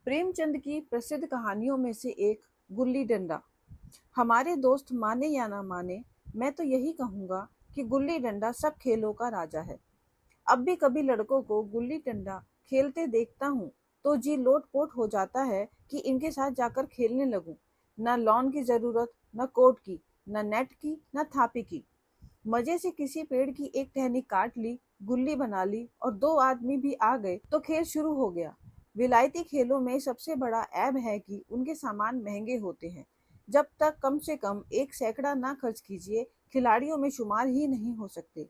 प्रेमचंद की प्रसिद्ध कहानियों में से एक गुल्ली डंडा। हमारे दोस्त माने या ना माने, मैं तो यही कहूंगा कि गुल्ली डंडा सब खेलों का राजा है। अब भी कभी लड़कों को गुल्ली डंडा खेलते देखता हूँ तो जी लोट-पोट हो जाता है कि इनके साथ जाकर खेलने लगूं। न लॉन की जरूरत, न कोर्ट की, न नेट की, न थापी की। मजे से किसी पेड़ की एक टहनी काट ली, गुल्ली बना ली और दो आदमी भी आ गए तो खेल शुरू हो गया। विलायती खेलों में सबसे बड़ा ऐब है कि उनके सामान महंगे होते हैं। जब तक कम से कम एक सैकड़ा ना खर्च कीजिए, खिलाड़ियों में शुमार ही नहीं हो सकते।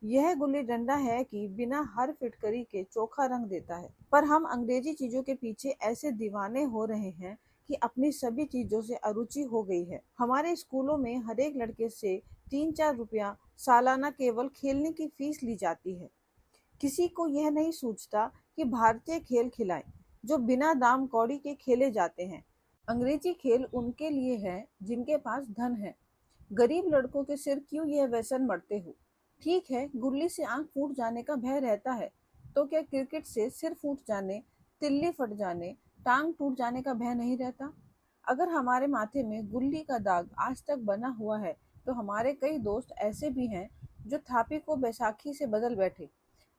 यह गुल्ली डंडा है कि बिना हर फिटकरी के चोखा रंग देता है। पर हम अंग्रेजी चीजों के पीछे ऐसे दीवाने हो रहे हैं कि अपनी सभी चीजों से अरुचि हो गई है। हमारे स्कूलों में हर एक लड़के से 3-4 रुपया सालाना केवल खेलने की फीस ली जाती है। किसी को यह नहीं सूझता कि भारतीय खेल खिलाएं जो बिना दाम कौड़ी के खेले जाते हैं। अंग्रेजी खेल उनके लिए है जिनके पास धन है। गरीब लड़कों के सिर क्यों यह व्यसन मढ़ते हो? ठीक है, गुल्ली से आंख फूट जाने का भय रहता है, तो क्या क्रिकेट से सिर फूट जाने, तिल्ली फट जाने, टांग टूट जाने का भय नहीं रहता? अगर हमारे माथे में गुल्ली का दाग आज तक बना हुआ है, तो हमारे कई दोस्त ऐसे भी हैं जो थापी को बैसाखी से बदल बैठे।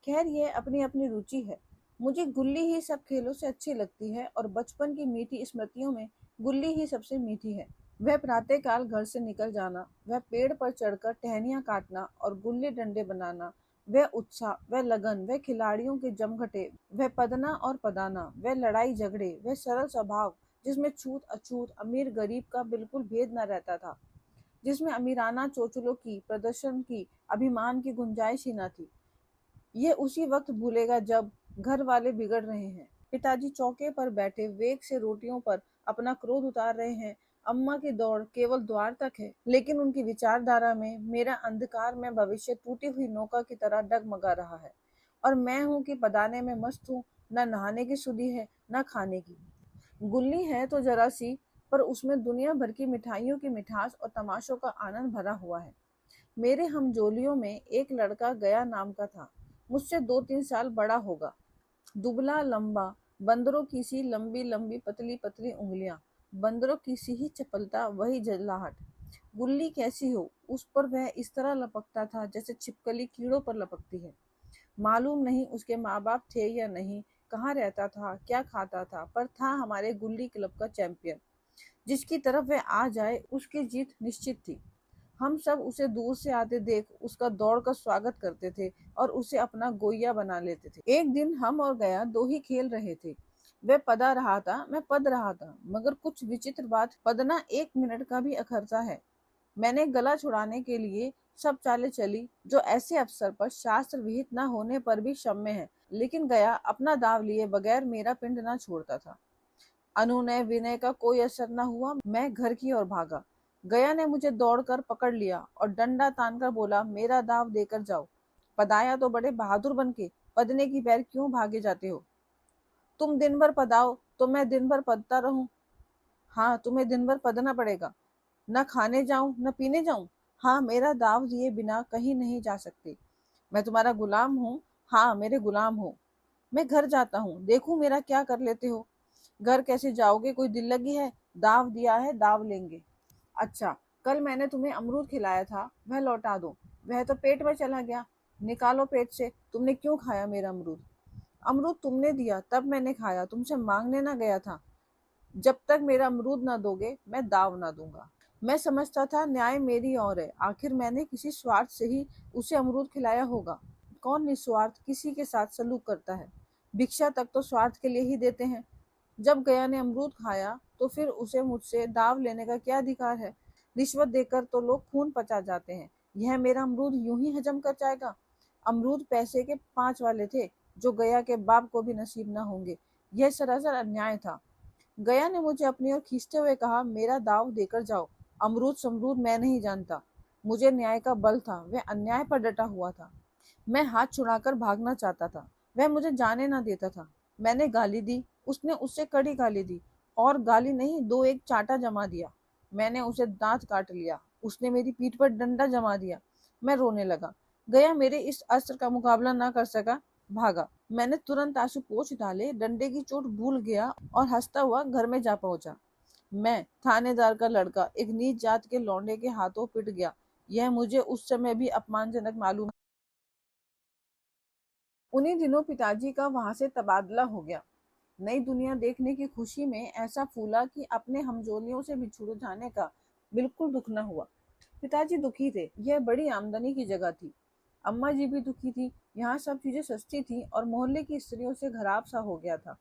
खैर, यह अपनी अपनी रुचि है। मुझे गुल्ली ही सब खेलों से अच्छी लगती है और बचपन की मीठी स्मृतियों में गुल्ली ही सबसे मीठी है। वह प्रातःकाल घर से निकल जाना, वह पेड़ पर चढ़कर टहनियाँ काटना और गुल्ली डंडे बनाना, वह उत्साह, वह लगन, वह खिलाड़ियों के जमघटे, वह पदना और पदाना, वह लड़ाई झगड़े, वह सरल स्वभाव जिसमें छूत अछूत, अमीर गरीब का बिल्कुल भेद न रहता था, जिसमें अमीराना चोचलों की, प्रदर्शन की, अभिमान की गुंजाइश ही न थी। ये उसी वक्त भूलेगा जब घर वाले बिगड़ रहे हैं, पिताजी चौके पर बैठे वेग से रोटियों पर अपना क्रोध उतार रहे हैं, अम्मा की दौड़ केवल द्वार तक है, लेकिन उनकी विचारधारा में मेरा अंधकार में भविष्य टूटी हुई नौका की तरह डगमगा रहा है। और मैं हूँ कि पदाने में मस्त हूँ, न नहाने की सुधि है, न खाने की। गुल्ली है तो जरा सी, पर उसमें दुनिया भर की मिठाइयों की मिठास और तमाशों का आनंद भरा हुआ है। मेरे हमजोलियों में एक लड़का गया नाम का था। मुझसे 2-3 साल बड़ा होगा। दुबला लंबा, बंदरों की सी लंबी लंबी पतली पतली उंगलियां, बंदरों की सी ही चपलता, वही जल्लाहट। गुल्ली कैसी हो, उस पर वह इस तरह लपकता था जैसे छिपकली कीड़ों पर लपकती है। मालूम नहीं उसके माँ बाप थे या नहीं, कहाँ रहता था, क्या खाता था, पर था हमारे गुल्ली क्लब का चैंपियन। जिसकी तरफ वह आ जाए उसकी जीत निश्चित थी। हम सब उसे दूर से आते देख उसका दौड़ कर स्वागत करते थे और उसे अपना गोइया बना लेते थे। एक दिन हम और गया दो ही खेल रहे थे। वह पदा रहा था, मैं पद रहा था, मगर कुछ विचित्र बात, पदना 1 मिनट का भी अखरता है। मैंने गला छुड़ाने के लिए सब चालें चली जो ऐसे अवसर पर शास्त्र विहित न होने पर भी क्षम्य है, लेकिन गया अपना दाव लिए बगैर मेरा पिंड न छोड़ता था। अनुनय विनय का कोई असर न हुआ। मैं घर की ओर भागा। गया ने मुझे दौड़कर पकड़ लिया और डंडा तानकर बोला, मेरा दाव देकर जाओ। पदाया तो बड़े बहादुर बनके, पदने की पैर क्यों भागे जाते हो? तुम दिन भर पदाओ तो मैं दिन भर पदता रहूं? हाँ, तुम्हें दिन भर पदना पड़ेगा। न खाने जाऊं न पीने जाऊं? हाँ, मेरा दाव दिए बिना कहीं नहीं जा सकते। मैं तुम्हारा गुलाम हूँ? हाँ, मेरे गुलाम हो। मैं घर जाता हूँ, देखूं मेरा क्या कर लेते हो। घर कैसे जाओगे, कोई दिल लगी है? दाव दिया है, दाव लेंगे। अच्छा, कल मैंने तुम्हें अमरूद खिलाया था, वह लौटा दो। वह तो पेट में चला गया। निकालो पेट से, तुमने क्यों खाया मेरा अमरूद? अमरूद तुमने दिया तब मैंने खाया, तुमसे मांगने ना गया था। जब तक मेरा अमरूद ना दोगे मैं दाव ना दूंगा। मैं समझता था न्याय मेरी ओर है, आखिर मैंने किसी स्वार्थ से ही उसे अमरूद खिलाया होगा। कौन निस्वार्थ किसी के साथ सलूक करता है? भिक्षा तक तो स्वार्थ के लिए ही देते हैं। जब गया ने अमरूद खाया तो फिर उसे मुझसे दाव लेने का क्या अधिकार है? रिश्वत देकर तो लोग खून पचा जाते हैं, यह मेरा अमरूद यूं ही हजम कर जाएगा? अमरूद पैसे के 5 वाले थे जो गया के बाप को भी नसीब न होंगे। यह सरासर अन्याय था। गया ने मुझे अपनी ओर खींचते हुए कहा, मेरा दाव देकर जाओ। अमरूद समरूद मैं नहीं जानता, मुझे न्याय का बल था, वह अन्याय पर डटा हुआ था। मैं हाथ छुड़ाकर भागना चाहता था, वह मुझे जाने ना देता था। मैंने गाली दी, उसने उससे कड़ी गाली दी, और गाली नहीं, 2-1 चांटा जमा दिया। मैंने उसे दांत काट लिया, उसने मेरी पीठ पर डंडा जमा दिया। मैं रोने लगा। गया मेरे इस अस्त्र का मुकाबला ना कर सका। भागा। मैंने तुरंत आंसू पोंछ डाले, डंडे की चोट भूल गया और हंसता हुआ घर में जा पहुंचा। मैं, थानेदार का लड़का, एक नीच जात के लौंडे के हाथों पिट गया, यह मुझे उस समय भी अपमानजनक मालूम। उन्हीं दिनों पिताजी का वहां से तबादला हो गया। नई दुनिया देखने की खुशी में ऐसा फूला कि अपने हमजोलियों से बिछुड़ जाने का बिल्कुल दुख न हुआ। पिताजी दुखी थे, यह बड़ी आमदनी की जगह थी। अम्मा जी भी दुखी थी, यहाँ सब चीजें सस्ती थी और मोहल्ले की स्त्रियों से घराब सा हो गया था।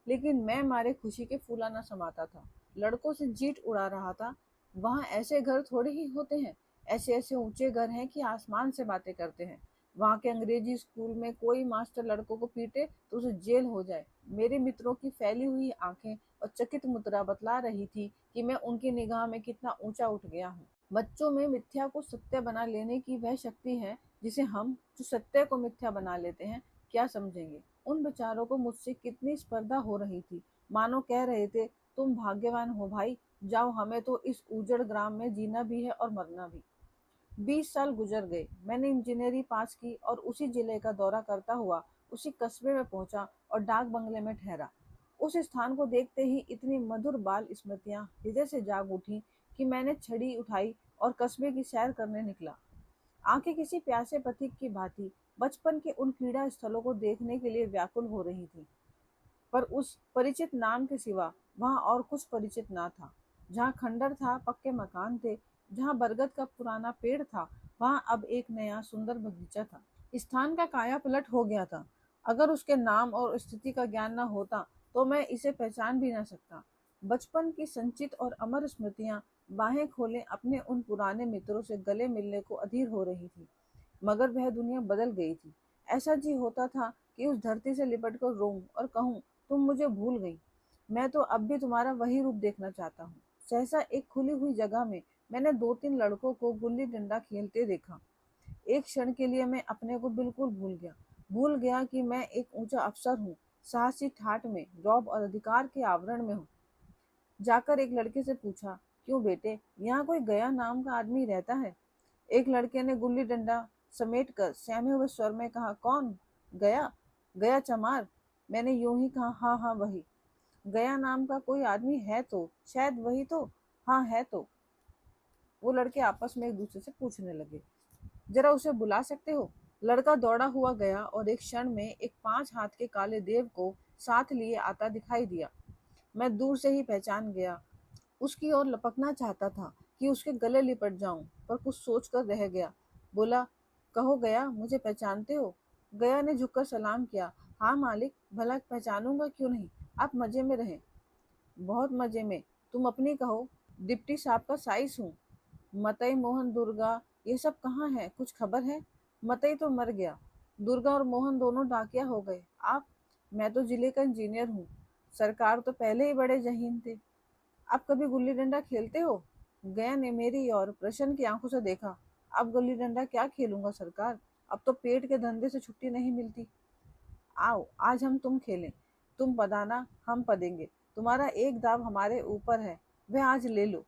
लेकिन मैं मारे खुशी के फूला न समाता था, लड़कों से जीट उड़ा रहा था। वहाँ ऐसे घर थोड़े ही होते हैं, ऐसे ऐसे ऊंचे घर हैं कि आसमान से बातें करते हैं। वहाँ के अंग्रेजी स्कूल में कोई मास्टर लड़कों को पीटे तो उसे जेल हो जाए। मेरे मित्रों की फैली हुई आंखें और चकित मुद्रा बतला रही थी कि मैं उनकी निगाह में कितना ऊंचा उठ गया हूँ। बच्चों में मिथ्या को सत्य बना लेने की वह शक्ति है जिसे हम, जो सत्य को मिथ्या बना लेते हैं, क्या समझेंगे। उन बेचारों को मुझसे कितनी स्पर्धा हो रही थी, मानो कह रहे थे, तुम भाग्यवान हो भाई, जाओ, हमें तो इस उजड़ ग्राम में जीना भी है और मरना भी। 20 साल गुजर गए। मैंने इंजीनियरिंग पास की और उसी जिले का दौरा करता हुआ उसी कस्बे में पहुंचा और डाक बंगले में ठहरा। उस स्थान को देखते ही इतनी मधुर बाल स्मृतियां हृदय से जाग उठी कि मैंने छड़ी उठाई और कस्बे की सैर करने निकला। आंखें किसी प्यासे पथिक की भांति बचपन के उन क्रीड़ा स्थलों को देखने के लिए व्याकुल हो रही थी। पर उस परिचित नाम के सिवा वहां और कुछ परिचित ना था। जहाँ खंडर था, पक्के मकान थे। जहाँ बरगद का पुराना पेड़ था, वहां अब एक नया सुंदर बगीचा था। स्थान का काया पलट हो गया था। अगर उसके नाम और स्थिति का ज्ञान न होता तो मैं इसे पहचान भी न सकता। बचपन की संचित और अमर स्मृतियां बाहें खोले अपने उन पुराने मित्रों से गले मिलने को अधीर हो रही थी। मगर वह दुनिया बदल गई थी। ऐसा जी होता था कि उस धरती से लिपट कर रोऊं और कहूं, तुम मुझे भूल गई, मैं तो अब भी तुम्हारा वही रूप देखना चाहता हूँ। सहसा एक खुली हुई जगह में मैंने 2-3 लड़कों को गुल्ली डंडा खेलते देखा। एक क्षण के लिए मैं अपने को बिल्कुल भूल गया कि मैं एक ऊंचा अफसर हूँ, साहसी ठाट में, रौब और अधिकार के आवरण में हूँ। जाकर एक लड़के से पूछा, क्यों बेटे, यहाँ कोई गया नाम का आदमी रहता है? एक लड़के ने गुल्ली डंडा समेट कर सहमे हुए स्वर में कहा, कौन? गया? गया चमार। मैंने यूं ही कहा, हाँ हाँ वही। गया नाम का कोई आदमी है तो शायद वही तो। हाँ है तो। वो लड़के आपस में एक दूसरे से पूछने लगे, जरा उसे बुला सकते हो? लड़का दौड़ा हुआ गया और एक क्षण में एक 5 हाथ के काले देव को साथ लिए आता दिखाई दिया। मैं दूर से ही पहचान गया। उसकी ओर लपकना चाहता था कि उसके गले लिपट जाऊं, पर कुछ सोच कर रह गया। बोला, कहो गया, मुझे पहचानते हो? गया ने झुककर सलाम किया। हाँ मालिक, भला पहचानूंगा क्यों नहीं, आप मजे में रहें। बहुत मजे में। तुम अपनी कहो। डिप्टी साहब का साइस हूँ। मतई, मोहन, दुर्गा, ये सब कहाँ है, कुछ खबर है? मतई तो मर गया, दुर्गा और मोहन दोनों डाकिया हो गए। आप? मैं तो जिले का इंजीनियर हूँ। सरकार तो पहले ही बड़े जहीन थे। आप कभी गुल्ली डंडा खेलते हो? गया ने मेरी और प्रश्न की आंखों से देखा। अब गुल्ली डंडा क्या खेलूंगा सरकार, अब तो पेट के धंधे से छुट्टी नहीं मिलती। आओ आज हम तुम खेलें, तुम पदाना हम पदेंगे, तुम्हारा एक दाव हमारे ऊपर है, वह आज ले लो।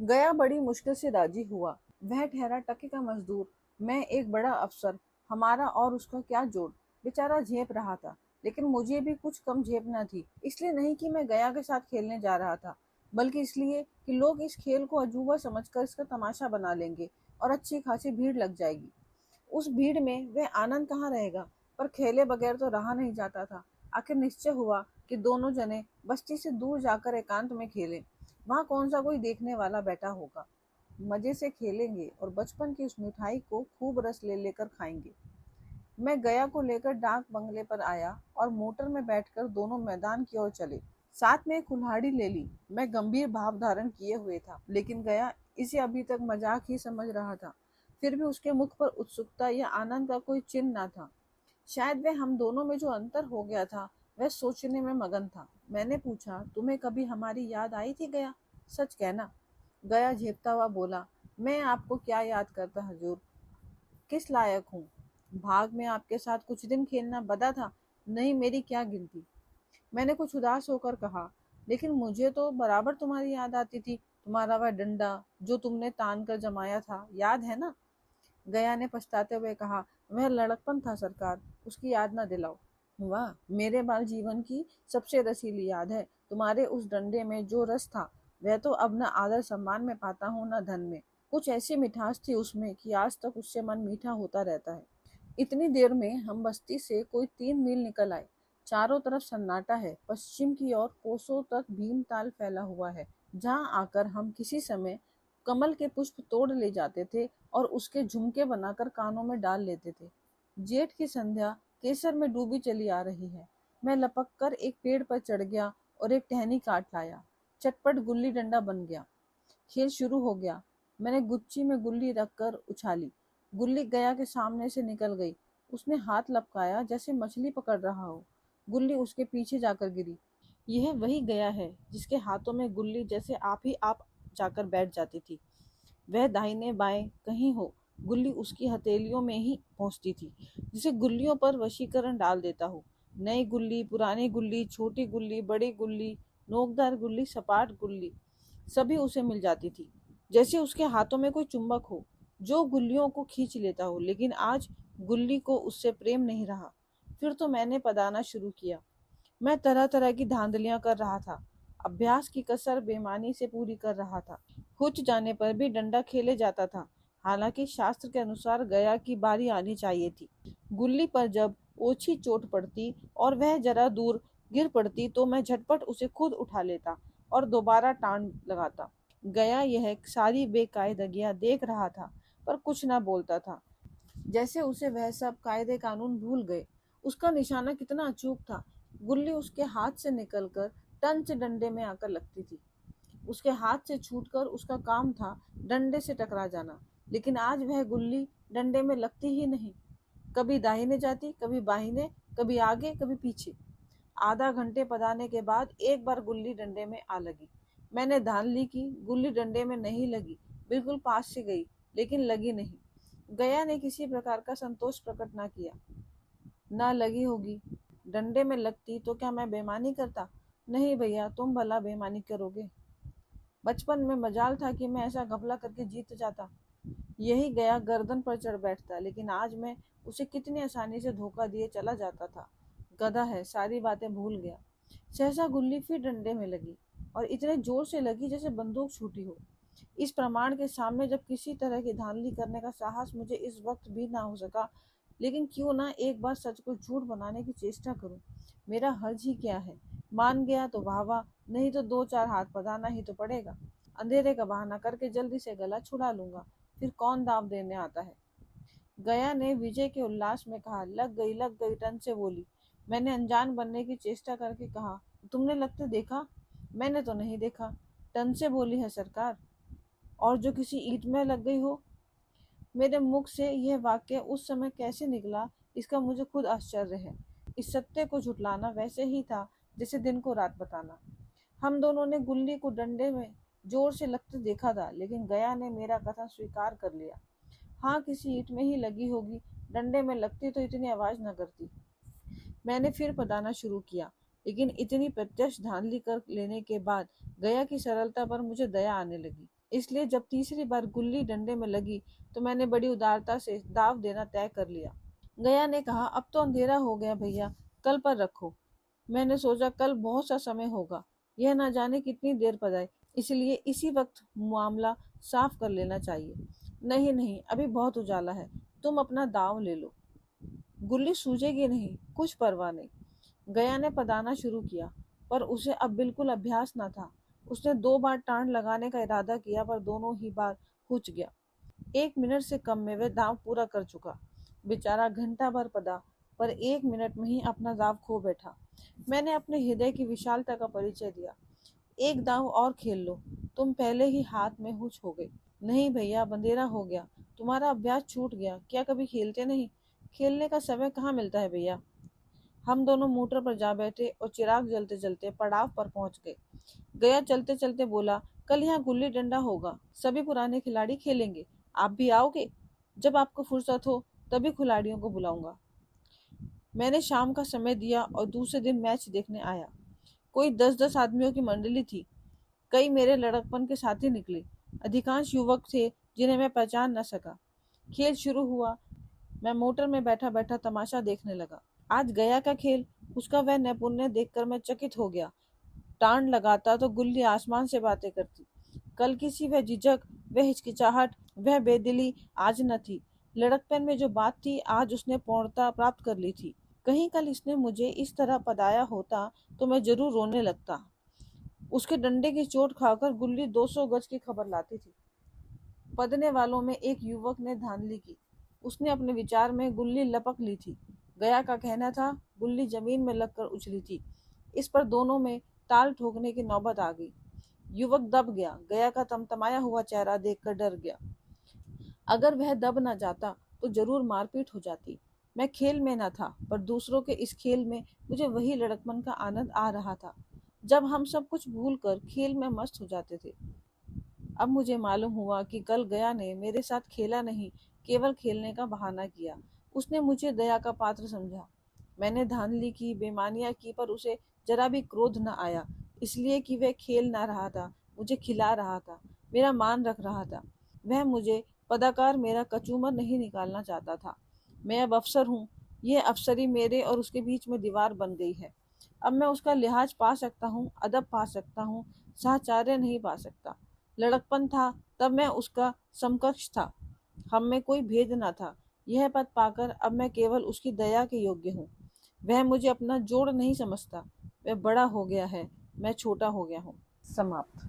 गया बड़ी मुश्किल से राजी हुआ। वह ठहरा टके का मजदूर, मैं एक बड़ा अफसर, हमारा और उसका क्या जोड़। बेचारा झेप रहा था, लेकिन मुझे भी कुछ कम झेपना थी। इसलिए नहीं कि मैं गया के साथ खेलने जा रहा था, बल्कि इसलिए कि लोग इस खेल को अजूबा समझकर इसका तमाशा बना लेंगे और अच्छी खासी भीड़ लग जाएगी। उस भीड़ में वह आनंद कहाँ रहेगा। पर खेले बगैर तो रहा नहीं जाता था। आखिर निश्चय हुआ कि दोनों जने बस्ती से दूर जाकर एकांत में खेलें। वहां कौन सा कोई देखने वाला बैठा होगा। मजे से खेलेंगे और बचपन की उस मिठाई को खूब रस ले लेकर खाएंगे। मैं गया को लेकर डाक बंगले पर आया और मोटर में बैठकर दोनों मैदान की ओर चले। साथ में एक कुल्हाड़ी ले ली। मैं गंभीर भाव धारण किए हुए था, लेकिन गया इसे अभी तक मजाक ही समझ रहा था। फिर भी उसके मुख पर उत्सुकता या आनंद का कोई चिन्ह न था। शायद वह हम दोनों में जो अंतर हो गया था, वह सोचने में मगन था। मैंने पूछा, तुम्हें कभी हमारी याद आई थी गया? सच कहना। गया झेपता हुआ बोला, मैं आपको क्या याद करता हजूर, किस लायक हूँ? भाग में आपके साथ कुछ दिन खेलना बदा था, नहीं मेरी क्या गिनती। मैंने कुछ उदास होकर कहा, लेकिन मुझे तो बराबर तुम्हारी याद आती थी। तुम्हारा वह डंडा जो तुमने तान कर जमाया था, याद है ना? गया ने पछताते हुए कहा, वह लड़कपन था सरकार, उसकी याद ना दिलाओ। वाह, मेरे बाल जीवन की सबसे रसीली याद है। तुम्हारे उस डंडे में जो रस था वह तो अब न आदर सम्मान में पाता हूँ न धन में। कुछ ऐसी मिठास थी उसमें कि आज तक उससे मन मीठा होता रहता है। इतनी देर में हम बस्ती से कोई 3 मील निकल आए। चारों तरफ सन्नाटा है। पश्चिम की ओर कोसों तक भीमताल फैला हुआ है, जहाँ आकर हम किसी समय कमल के पुष्प तोड़ ले जाते थे और उसके झुमके बनाकर कानों में डाल लेते थे। जेठ की संध्या केसर में डूबी चली आ रही है। मैं लपक कर एक पेड़ पर चढ़ गया और एक टहनी काट लाया। चटपट गुल्ली डंडा बन गया। खेल शुरू हो गया। मैंने गुच्ची में गुल्ली रखकर उछाली। गुल्ली गया के सामने से निकल गई। उसने हाथ लपकाया जैसे मछली पकड़ रहा हो। गुल्ली उसके पीछे जाकर गिरी। यह वही गया है जिसके हाथों में गुल्ली जैसे आप ही आप जाकर बैठ जाती थी। वह दाहिने बाएं कहीं हो, गुल्ली उसकी हथेलियों में ही पहुंचती थी, जिसे गुल्लियों पर वशीकरण डाल देता हो। नई गुल्ली, पुरानी गुल्ली, छोटी गुल्ली, बड़ी गुल्ली, नोकदार गुल्ली, सपाट गुल्ली, सभी उसे मिल जाती थी, जैसे उसके हाथों में कोई चुंबक हो जो गुल्लियों को खींच लेता हो। लेकिन आज गुल्ली को उससे प्रेम नहीं रहा। फिर तो मैंने पदाना शुरू किया। मैं तरह तरह की धांधलियां कर रहा था। अभ्यास की कसर बेईमानी से पूरी कर रहा था। हुच जाने पर भी डंडा खेले जाता था। हालांकि शास्त्र के अनुसार गया की बारी आनी चाहिए थी। गुल्ली पर जब ओछी चोट पड़ती और वह जरा दूर गिर पड़ती तो मैं झटपट उसे खुद उठा लेता और दोबारा टांग लगाता। गया यह सारी बेकायदगियां देख रहा था, पर कुछ न बोलता था, जैसे उसे वह सब कायदे कानून भूल गए। उसका निशाना कितना अचूक था। गुल्ली उसके हाथ से निकलकर टन से डंडे में आकर लगती थी। उसके हाथ से छूटकर उसका काम था डंडे से टकरा जाना। लेकिन आज वह गुल्ली डंडे में लगती ही नहीं। कभी दाहिने जाती, कभी बाहिने, कभी आगे, कभी पीछे। आधा घंटे पदाने के बाद एक बार गुल्ली डंडे में आ लगी। मैंने धांधली की, गुल्ली डंडे में नहीं लगी। बिल्कुल पास से गई, लेकिन लगी नहीं। गया ने किसी प्रकार का संतोष प्रकट न किया। ना लगी होगी। डंडे में लगती तो क्या मैं बेईमानी करता? नहीं भैया, तुम भला बेईमानी करोगे? बचपन में मजाल था कि मैं ऐसा घपला करके जीत जाता। यही गया गर्दन पर चढ़ बैठता, लेकिन आज मैं उसे कितनी आसानी से धोखा दिए चला जाता था। गधा है, सारी बातें भूल गया। सहसा गुल्ली फिर डंडे में लगी और इतने जोर से लगी जैसे बंदूक छूटी हो। इस प्रमाण के सामने जब किसी तरह की धांधली करने का साहस मुझे इस वक्त भी ना हो सका, लेकिन क्यों ना एक बार सच को झूठ बनाने की चेष्टा करूं। मेरा हर्ज ही क्या है? मान गया तो वाह वाह, नहीं तो 2-4 हाथ पदाना ही तो पड़ेगा। अंधेरे का बहाना करके जल्दी से गला छुड़ा लूंगा, फिर कौन दाव देने आता है। गया ने विजय के उल्लास में कहा, लग गई टन से बोली। मैंने अनजान बनने की चेष्टा करके कहा, तुमने लगते देखा? मैंने तो नहीं देखा। टन से बोली है सरकार। और जो किसी ईंट में लग गई हो? मेरे मुख से यह वाक्य उस समय कैसे निकला, इसका मुझे खुद आश्चर्य है। इस सत्य को झुठलाना वैसे ही था जैसे दिन को रात बताना। हम दोनों ने गुल्ली को डंडे में जोर से लगते देखा था, लेकिन गया ने मेरा कथन स्वीकार कर लिया। हाँ, किसी ईंट में ही लगी होगी। डंडे में लगती तो इतनी आवाज न करती। मैंने फिर पदाना शुरू किया, लेकिन इतनी प्रत्यक्ष धांधली कर लेने के बाद गया की सरलता पर मुझे दया आने लगी। इसलिए जब तीसरी बार गुल्ली डंडे में लगी तो मैंने बड़ी उदारता से दाव देना तय कर लिया। गया ने कहा, अब तो अंधेरा हो गया भैया, कल पर रखो। मैंने सोचा कल बहुत सा समय होगा, यह ना जाने कितनी देर पड़े, इसलिए इसी वक्त मामला साफ कर लेना चाहिए। नहीं नहीं, अभी बहुत उजाला है, तुम अपना दाव ले लो, गुल्ली सूझेगी नहीं, कुछ परवाह नहीं। गया ने पदाना शुरू किया, पर उसे अब बिल्कुल अभ्यास न था। उसने 2 बार टांड लगाने का इरादा किया, पर दोनों ही बार हुच गया। 1 मिनट से कम में वह दाव पूरा कर चुका। बेचारा घंटा भर पदा, पर 1 मिनट में ही अपना दाव खो बैठा। मैंने अपने हृदय की विशालता का परिचय दिया। एक दाव और खेल लो, तुम पहले ही हाथ में हुच हो गई। नहीं भैया, बंदेरा हो गया, तुम्हारा अभ्यास छूट गया। क्या कभी खेलते नहीं? खेलने का समय कहाँ मिलता है भैया। हम दोनों मोटर पर जा बैठे और चिराग जलते जलते पड़ाव पर पहुंच गए। गया चलते चलते बोला, कल यहाँ गुल्ली डंडा होगा, सभी पुराने खिलाड़ी खेलेंगे, आप भी आओगे? जब आपको फुर्सत हो तभी खिलाड़ियों को बुलाऊंगा। मैंने शाम का समय दिया और दूसरे दिन मैच देखने आया। कोई 10-10 आदमियों की मंडली थी। कई मेरे लड़कपन के साथी निकले। अधिकांश युवक थे जिन्हें मैं पहचान न सका। खेल शुरू हुआ। मैं मोटर में बैठा बैठा तमाशा देखने लगा। आज गया का खेल, उसका वह नैपुण्य देखकर मैं चकित हो गया। टांड लगाता तो गुल्ली आसमान से बातें करती। कल की सी वह झिझक, वह हिचकिचाहट, वह बेदिली आज न थी। लड़कपन में जो बात थी आज उसने पूर्णता प्राप्त कर ली थी। कहीं कल इसने मुझे इस तरह पदाया होता तो मैं जरूर रोने लगता। उसके डंडे की चोट खाकर गुल्ली 200 गज की खबर लाती थी। पदने वालों में एक युवक ने धांधली की। उसने अपने विचार में गुल्ली लपक ली थी। गया का कहना था गुल्ली जमीन में लगकर उछली थी। इस पर दोनों में ताल ठोकने की नौबत आ गई। युवक दब गया। गया का तमतमाया हुआ चेहरा देखकर डर गया। अगर वह दब न जाता तो जरूर मारपीट हो जाती। मैं खेल में न था, पर दूसरों के इस खेल में मुझे वही लड़कपन का आनंद आ रहा था जब हम सब कुछ भूलकर खेल में मस्त हो जाते थे। अब मुझे मालूम हुआ कि कल गया ने मेरे साथ खेला नहीं, केवल खेलने का बहाना किया। उसने मुझे दया का पात्र समझा। मैंने धांधली की, बेईमानियां की, पर उसे जरा भी क्रोध न आया, इसलिए कि वह खेल ना रहा था, मुझे खिला रहा था, मेरा मान रख रहा था। वह मुझे पदाकार, मेरा कचूमर नहीं निकालना चाहता था। मैं अब अफसर हूँ। यह अफसरी मेरे और उसके बीच में दीवार बन गई है। अब मैं उसका लिहाज पा सकता हूँ, अदब पा सकता हूँ, साहचर्य नहीं पा सकता। लड़कपन था तब मैं उसका समकक्ष था। हम में कोई भेद न था। यह पद पाकर अब मैं केवल उसकी दया के योग्य हूँ। वह मुझे अपना जोड़ नहीं समझता। वह बड़ा हो गया है, मैं छोटा हो गया हूँ। समाप्त।